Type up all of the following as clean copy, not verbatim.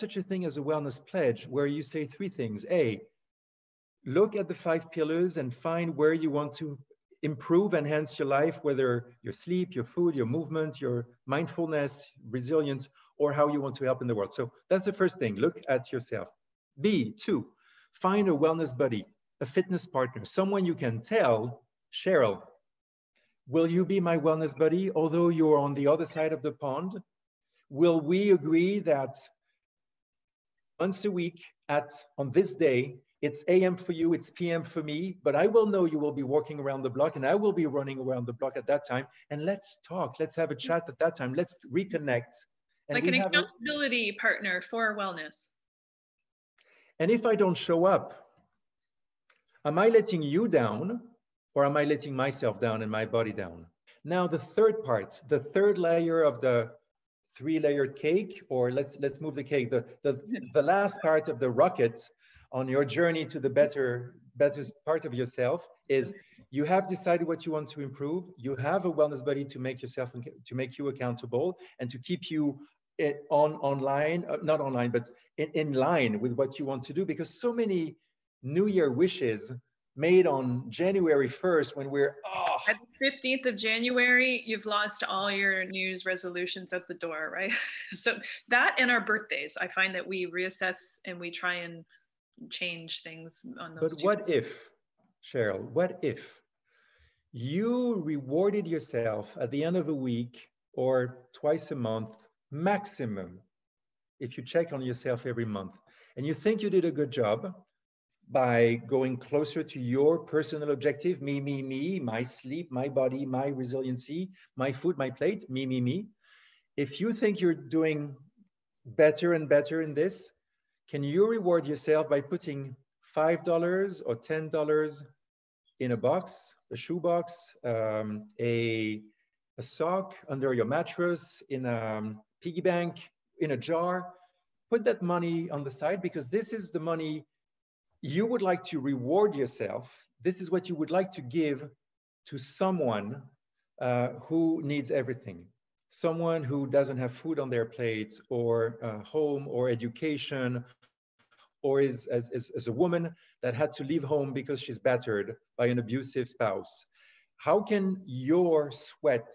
such a thing as a wellness pledge where you say three things. A, look at the 5 pillars and find where you want to improve, enhance your life, whether your sleep, your food, your movement, your mindfulness, resilience, or how you want to help in the world. So that's the first thing, look at yourself. B, 2, find a wellness buddy, a fitness partner, someone you can tell, Cheryl, will you be my wellness buddy, although you're on the other side of the pond? Will we agree that once a week on this day, it's AM for you, it's PM for me, but I will know you will be walking around the block and I will be running around the block at that time. And let's talk, let's have a chat at that time. Let's reconnect. And like an accountability partner for wellness. And if I don't show up, am I letting you down or am I letting myself down and my body down? Now, the third part, the third layer of the 3-layered cake, or let's move the cake, the last part of the rocket on your journey to the better part of yourself is you have decided what you want to improve. You have a wellness buddy to make you accountable and to keep you online, not online, but in line with what you want to do, because so many New Year wishes made on January 1st when we're at the 15th of January, you've lost all your New Year's resolutions at the door, right? So that and our birthdays, I find that we reassess and we try and change things on those. But what if, Cheryl, what if you rewarded yourself at the end of a week or twice a month maximum, if you check on yourself every month and you think you did a good job by going closer to your personal objective, me, my sleep, my body, my resiliency, my food, my plate, me. If you think you're doing better and better in this, can you reward yourself by putting $5 or $10 in a box, a shoe box, a sock under your mattress, in a piggy bank, in a jar? Put that money on the side, because this is the money you would like to reward yourself. This is what you would like to give to someone who needs everything. Someone who doesn't have food on their plate, or home, or education, or is as a woman that had to leave home because she's battered by an abusive spouse. How can your sweat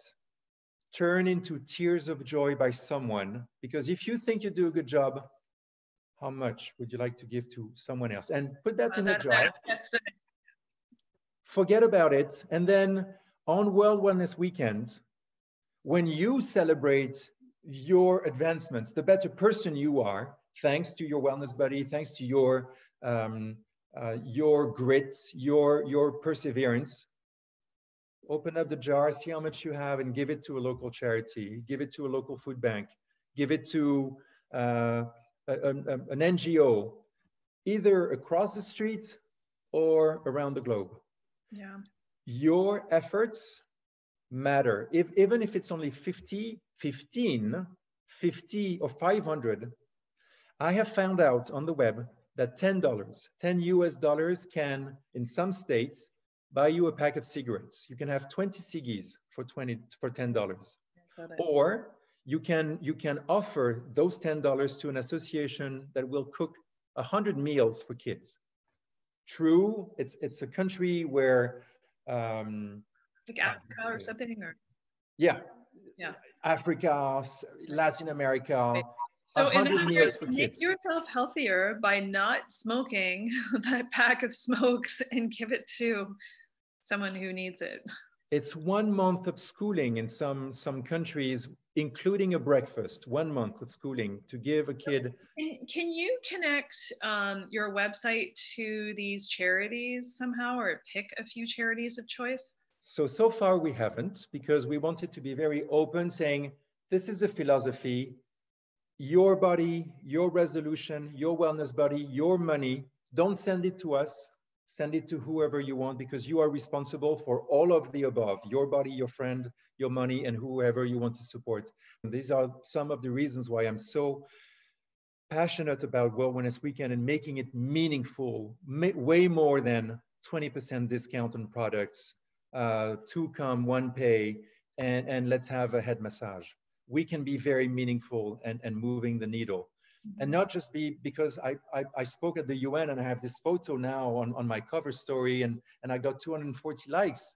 turn into tears of joy by someone? Because if you think you do a good job, how much would you like to give to someone else? And put that in a jar. Forget about it. And then on World Wellness Weekend, when you celebrate your advancements, the better person you are, thanks to your wellness buddy, thanks to your grit, your perseverance, open up the jar, see how much you have, and give it to a local charity, give it to a local food bank, give it to an NGO, either across the street or around the globe. Yeah. Your efforts matter. Even if it's only 50, 15, 50 or 500, I have found out on the web that $10 US can, in some states, buy you a pack of cigarettes. You can have 20 ciggies for $10. Or you can offer those $10 to an association that will cook 100 meals for kids. True, it's a country where like Africa or something, or yeah, Africa, Latin America. Right. So 100 meals for make kids. yourself healthier by not smoking that pack of smokes and give it to someone who needs it. It's 1 month of schooling in some countries, including a breakfast. 1 month of schooling to give a kid. Can you connect your website to these charities somehow, or pick a few charities of choice? So far we haven't, because we wanted to be very open, saying this is the philosophy. Your body, your resolution, your wellness buddy, your money, don't send it to us, send it to whoever you want, because you are responsible for all of the above, your body, your friend, your money, and whoever you want to support. And these are some of the reasons why I'm so passionate about World Wellness Weekend and making it meaningful, way more than 20% discount on products, 2 come, 1 pay, and let's have a head massage. We can be very meaningful and moving the needle. And not just because I spoke at the UN and I have this photo now on my cover story and I got 240 likes.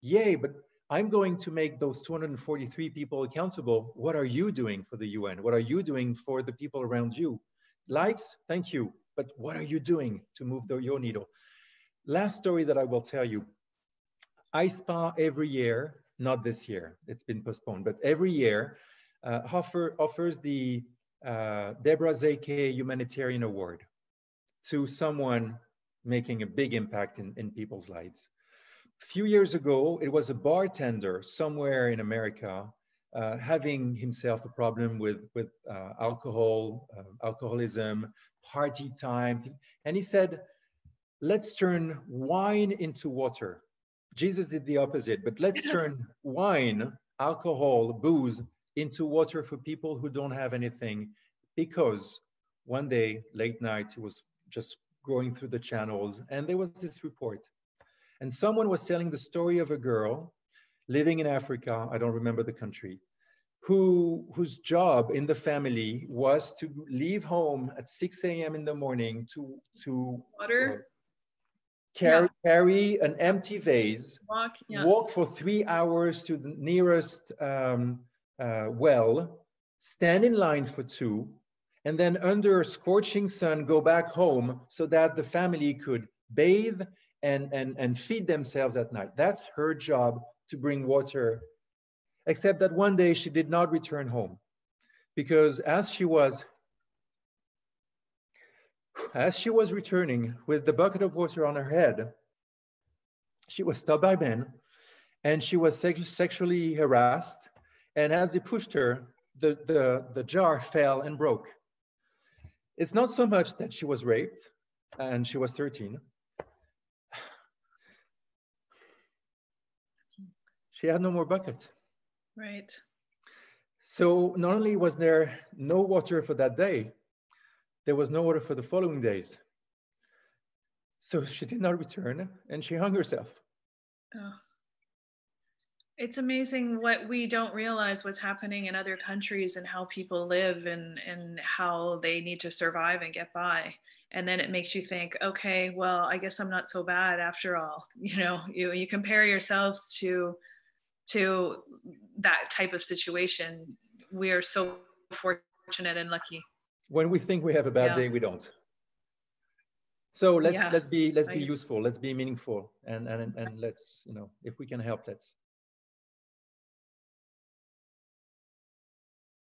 Yay, but I'm going to make those 243 people accountable. What are you doing for the UN? What are you doing for the people around you? Likes, thank you. But what are you doing to move your needle? Last story that I will tell you. ISPA every year, not this year, it's been postponed, but every year offers the Deborah Zeke Humanitarian Award to someone making a big impact in people's lives. A few years ago, it was a bartender somewhere in America having himself a problem with alcoholism, party time. And he said, let's turn wine into water. Jesus did the opposite, but let's turn wine, alcohol, booze into water for people who don't have anything. Because one day, late night, he was just going through the channels and there was this report. And someone was telling the story of a girl living in Africa, I don't remember the country, whose job in the family was to leave home at 6 a.m. in the morning to Water. Carry an empty vase, walk for 3 hours to the nearest well, stand in line for 2, and then under scorching sun, go back home so that the family could bathe and feed themselves at night. That's her job, to bring water, except that one day she did not return home because as she was returning with the bucket of water on her head, she was stopped by men and she was sexually harassed. And as they pushed her, the jar fell and broke. It's not so much that she was raped and she was 13. She had no more bucket. Right. So not only was there no water for that day, there was no water for the following days. So she did not return and she hung herself. Oh. It's amazing what we don't realize what's happening in other countries and how people live and how they need to survive and get by. And then it makes you think, okay, well, I guess I'm not so bad after all. You know, you compare yourselves to that type of situation. We are so fortunate and lucky. When we think we have a bad day, we don't. So let's be useful, let's be meaningful, and let's, you know, if we can help, let's